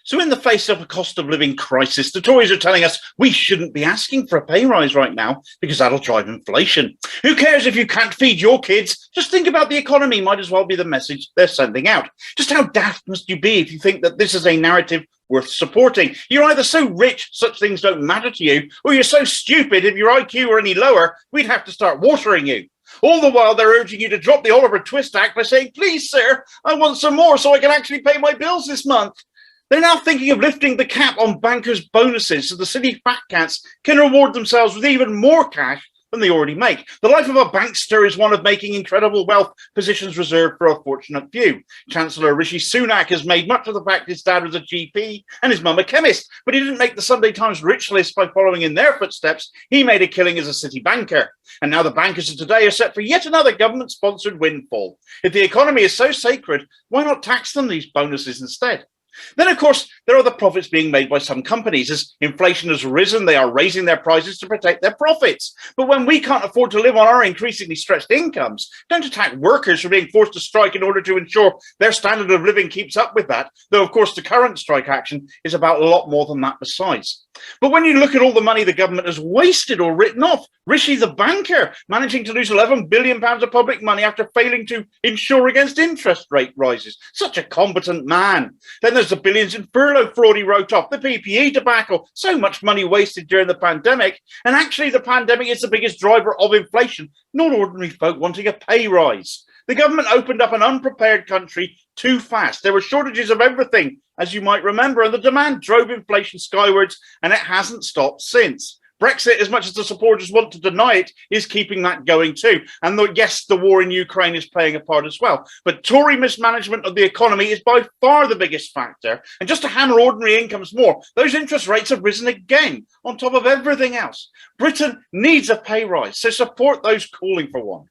So in the face of a cost of living crisis, the Tories are telling us we shouldn't be asking for a pay rise right now because that'll drive inflation. Who cares if you can't feed your kids? Just think about the economy, might as well be the message they're sending out. Just how daft must you be if you think that this is a narrative worth supporting? You're either so rich such things don't matter to you, or you're so stupid if your IQ were any lower, we'd have to start watering you. All the while they're urging you to drop the Oliver Twist Act by saying, please, sir, I want some more so I can actually pay my bills this month. They're now thinking of lifting the cap on bankers' bonuses so the city fat cats can reward themselves with even more cash than they already make. The life of a bankster is one of making incredible wealth positions reserved for a fortunate few. Chancellor Rishi Sunak has made much of the fact his dad was a GP and his mum a chemist, but he didn't make the Sunday Times rich list by following in their footsteps. He made a killing as a city banker. And now the bankers of today are set for yet another government-sponsored windfall. If the economy is so sacred, why not tax them these bonuses instead? Then, of course, there are the profits being made by some companies. As inflation has risen, they are raising their prices to protect their profits. But when we can't afford to live on our increasingly stretched incomes, don't attack workers for being forced to strike in order to ensure their standard of living keeps up with that, though, of course, the current strike action is about a lot more than that besides. But when you look at all the money the government has wasted or written off, Rishi the Banker managing to lose £11 billion of public money after failing to insure against interest rate rises. Such a competent man. Then there's the billions in furlough fraud he wrote off, the PPE debacle, so much money wasted during the pandemic. And actually the pandemic is the biggest driver of inflation, not ordinary folk wanting a pay rise. The government opened up an unprepared country too fast. There were shortages of everything, as you might remember, and the demand drove inflation skywards, and it hasn't stopped since. Brexit, as much as the supporters want to deny it, is keeping that going too. And yes, the war in Ukraine is playing a part as well. But Tory mismanagement of the economy is by far the biggest factor. And just to hammer ordinary incomes more, those interest rates have risen again on top of everything else. Britain needs a pay rise, so support those calling for one.